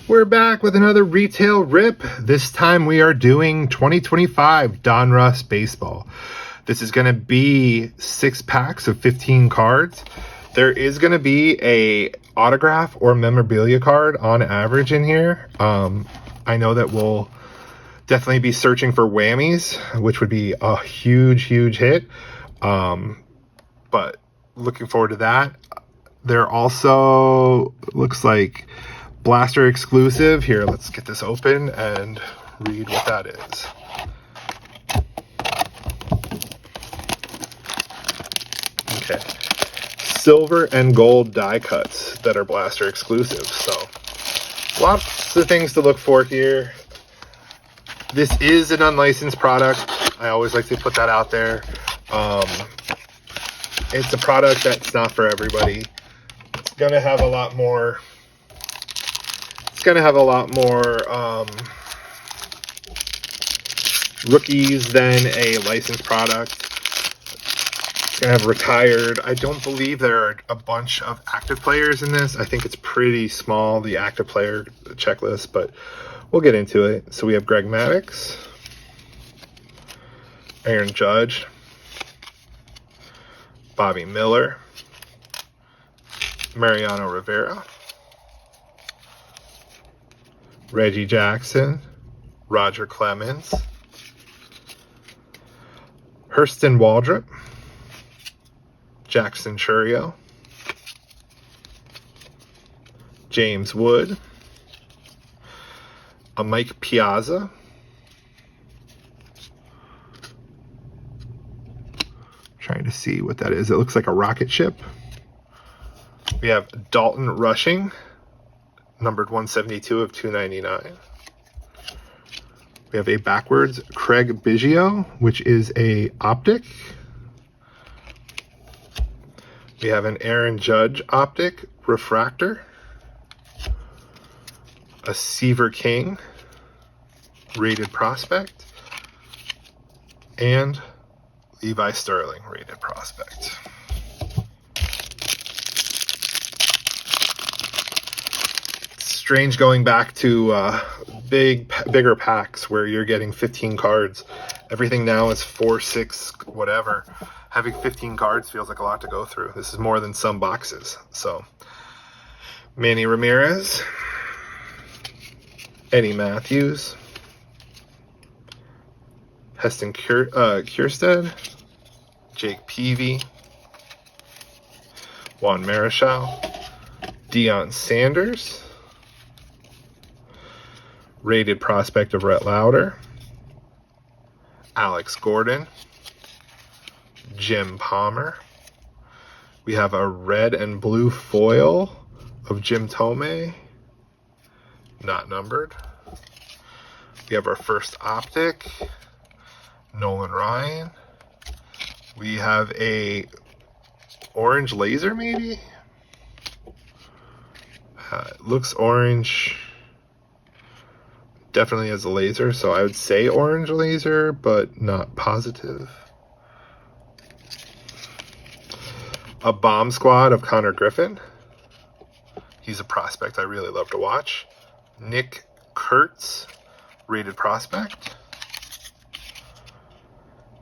We're back with another retail rip. This time we are doing 2025 Donruss Baseball. This is going to be 6 packs of 15 cards. There is going to be a autograph or memorabilia card on average in here. I know that we'll definitely be searching for whammies, which would be a huge hit. But looking forward to that. There also looks like Blaster exclusive. Here, let's get this open and read what that is. Okay. Silver and gold die cuts that are Blaster exclusive. So lots of things to look for here. This is an unlicensed product. I always like to put that out there. It's a product that's not for everybody. It's gonna have a lot more rookies than a licensed product. It's gonna have retired. I don't believe there are a bunch of active players in this. I think it's pretty small, the active player checklist, but we'll get into it. So we have Greg Maddux, Aaron Judge, Bobby Miller, Mariano Rivera, Reggie Jackson, Roger Clemens, Hurston Waldrop, Jackson Churio, James Wood, a Mike Piazza, trying to see what that is. It looks like a rocket ship. We have Dalton Rushing, numbered 172 of 299. We have a backwards Craig Biggio, which is a optic. We have an Aaron Judge optic refractor, a Seaver King rated prospect, and Levi Sterling rated prospect. Strange going back to bigger packs where you're getting 15 cards. Everything now is 4, 6, whatever. Having 15 cards feels like a lot to go through. This is more than some boxes. So Manny Ramirez, Eddie Matthews, Heston Kierstead, Jake Peavy, Juan Marichal, Deion Sanders, rated prospect of Rhett Lauder, Alex Gordon, Jim Palmer. We have a red and blue foil of Jim Thome, not numbered. We have our first optic, Nolan Ryan. We have a orange laser, maybe? It looks orange. Definitely has a laser, so I would say orange laser, but not positive. A bomb squad of Connor Griffin. He's a prospect I really love to watch. Nick Kurtz, rated prospect.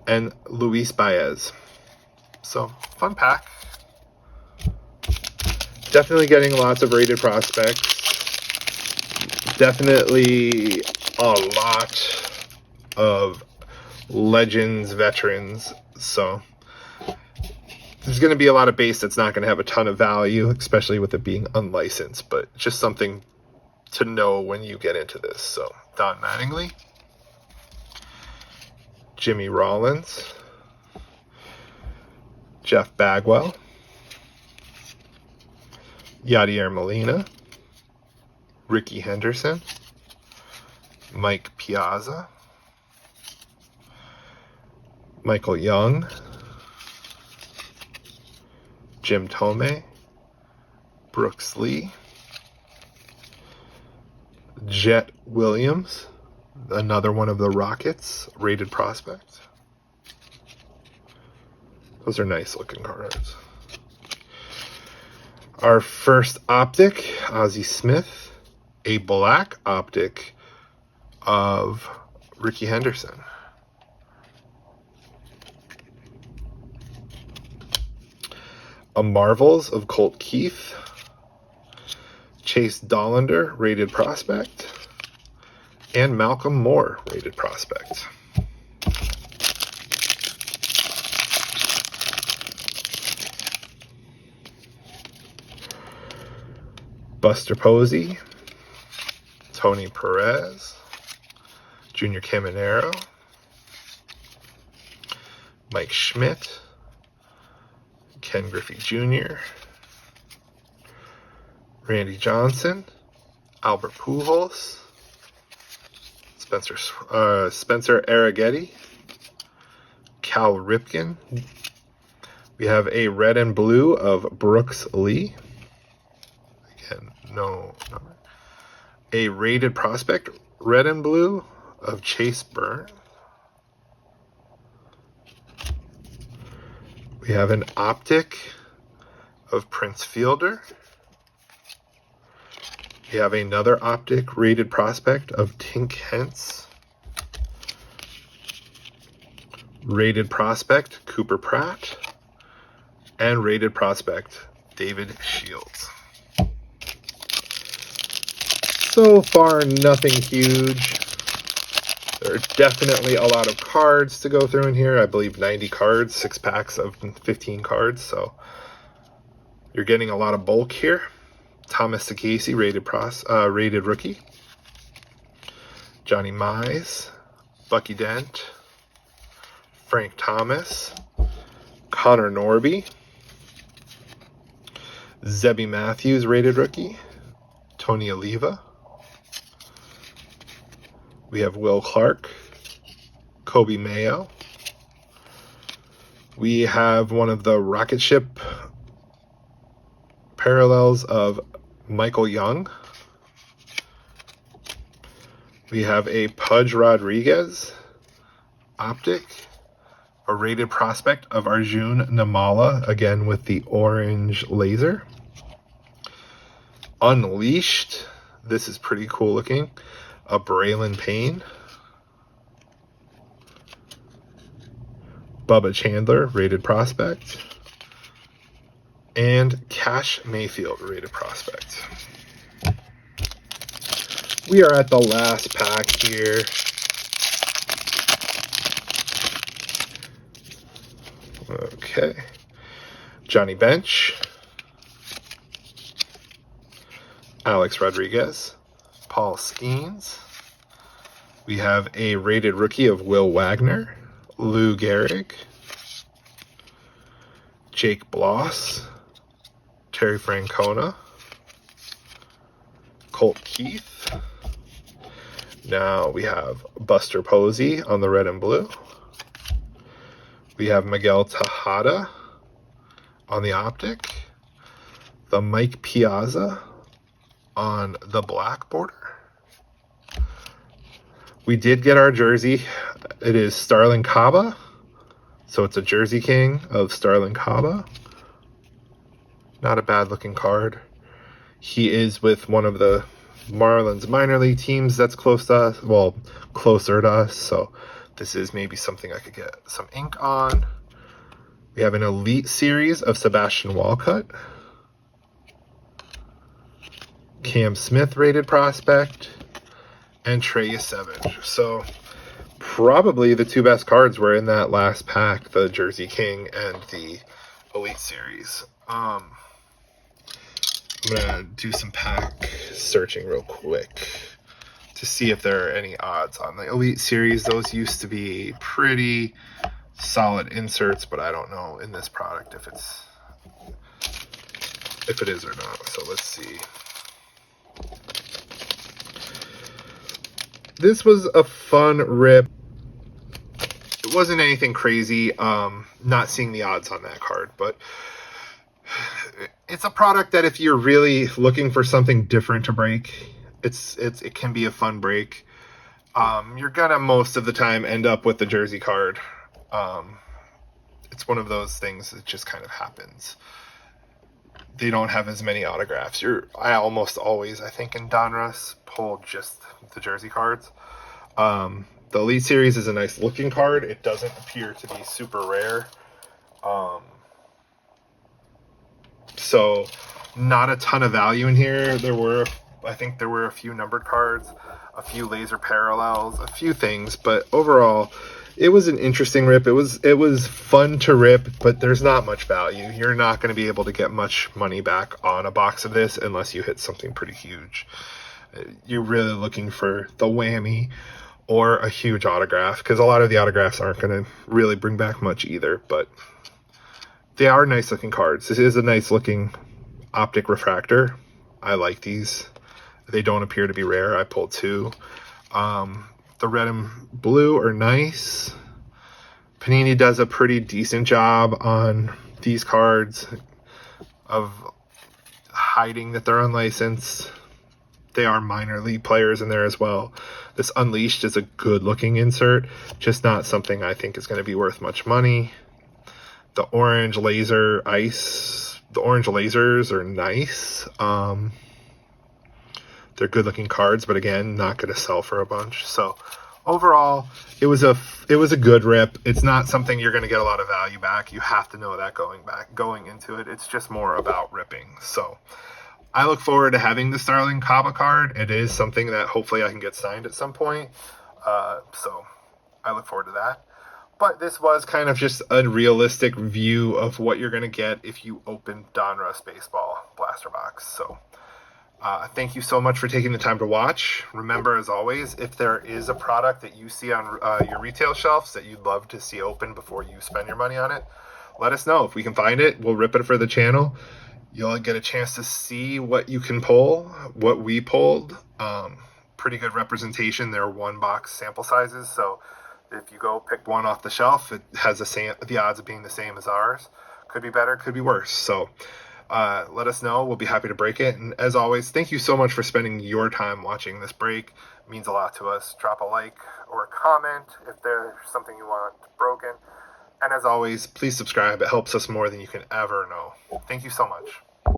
And Luis Baez. So, fun pack. Definitely getting lots of rated prospects. Definitely a lot of legends, veterans. So, there's going to be a lot of base that's not going to have a ton of value, especially with it being unlicensed, but just something to know when you get into this. So, Don Mattingly, Jimmy Rollins, Jeff Bagwell, Yadier Molina, Ricky Henderson, Mike Piazza, Michael Young, Jim Thome, Brooks Lee, Jet Williams, another one of the Rockets, rated prospect. Those are nice looking cards. Our first optic, Ozzie Smith, a black optic of Ricky Henderson. A Marvels of Colt Keith. Chase Dollander, rated prospect. And Malcolm Moore, rated prospect. Buster Posey, Tony Perez, Junior Caminero, Mike Schmidt, Ken Griffey Jr., Randy Johnson, Albert Pujols, Spencer Arrighetti, Cal Ripken. We have a red and blue of Brooks Lee. Again, no number. A rated prospect, red and blue of Chase Byrne. We have an optic of Prince Fielder. We have another optic rated prospect of Tink Hence. Rated prospect Cooper Pratt. And rated prospect David Shields. So far, nothing huge. There are definitely a lot of cards to go through in here. I believe 90 cards, 6 packs of 15 cards. So you're getting a lot of bulk here. Thomas Saccese, rated rookie. Johnny Mize, Bucky Dent, Frank Thomas, Connor Norby, Zebby Matthews, rated rookie. Tony Oliva. We have Will Clark, Kobe Mayo. We have one of the rocket ship parallels of Michael Young. We have a Pudge Rodriguez optic, a rated prospect of Arjun Namala, again with the orange laser. Unleashed, this is pretty cool looking. A Braylon Payne. Bubba Chandler, rated prospect. And Cash Mayfield, rated prospect. We are at the last pack here. Okay. Johnny Bench. Alex Rodriguez. Paul Skenes. We have a rated rookie of Will Wagner. Lou Gehrig. Jake Bloss. Terry Francona. Colt Keith. Now we have Buster Posey on the red and blue. We have Miguel Tejada on the optic. The Mike Piazza on the black border. We did get our jersey. It is Starlin Caba. So it's a Jersey King of Starlin Caba. Not a bad looking card. He is with one of the Marlins minor league teams that's close to us. Well, closer to us. So this is maybe something I could get some ink on. We have an Elite Series of Sebastian Walcott. Cam Smith, rated prospect. And Trey Savage. So probably the two best cards were in that last pack, the Jersey King and the Elite Series. I'm gonna do some pack searching real quick to see if there are any odds on the Elite Series. Those used to be pretty solid inserts, but I don't know in this product if it is or not. So let's see. This was a fun rip. It wasn't anything crazy, not seeing the odds on that card, but it's a product that if you're really looking for something different to break, it can be a fun break. You're gonna most of the time end up with the jersey card. It's one of those things that just kind of happens. they don't have as many autographs. I almost always, I think, in Donruss pull just the jersey cards. The Elite Series is a nice looking card. It doesn't appear to be super rare. So not a ton of value in here. I think there were a few numbered cards, a few laser parallels, a few things, but overall it was an interesting rip. It was fun to rip, but there's not much value. You're not going to be able to get much money back on a box of this unless you hit something pretty huge. You're really looking for the Whammy or a huge autograph, because a lot of the autographs aren't going to really bring back much either, but they are nice looking cards. This is a nice looking optic refractor. I like these. They don't appear to be rare. I pulled two. The red and blue are nice. Panini does a pretty decent job on these cards of hiding that they're unlicensed. They are minor league players in there as well. This Unleashed is a good looking insert, just not something I think is going to be worth much money. The orange laser ice, the orange lasers are nice. They're good looking cards, but again, not going to sell for a bunch. So overall, it was a good rip. It's not something you're going to get a lot of value back. You have to know that going into it. It's just more about ripping. So I look forward to having the Starling Kaba card. It is something that hopefully I can get signed at some point. So I look forward to that. But this was kind of just a realistic view of what you're going to get if you open Donruss Baseball Blaster Box. So thank you so much for taking the time to watch. Remember, as always, if there is a product that you see on your retail shelves that you'd love to see open before you spend your money on it, let us know. If we can find it, we'll rip it for the channel. You'll get a chance to see what you can pull, what we pulled. Pretty good representation. They're one box sample sizes, so if you go pick one off the shelf, it has the odds of being the same as ours. Could be better, could be worse. So let us know. We'll be happy to break it. And as always, thank you so much for spending your time watching this break. It means a lot to us. Drop a like or a comment if there's something you want broken. And as always, please subscribe. It helps us more than you can ever know. Thank you so much.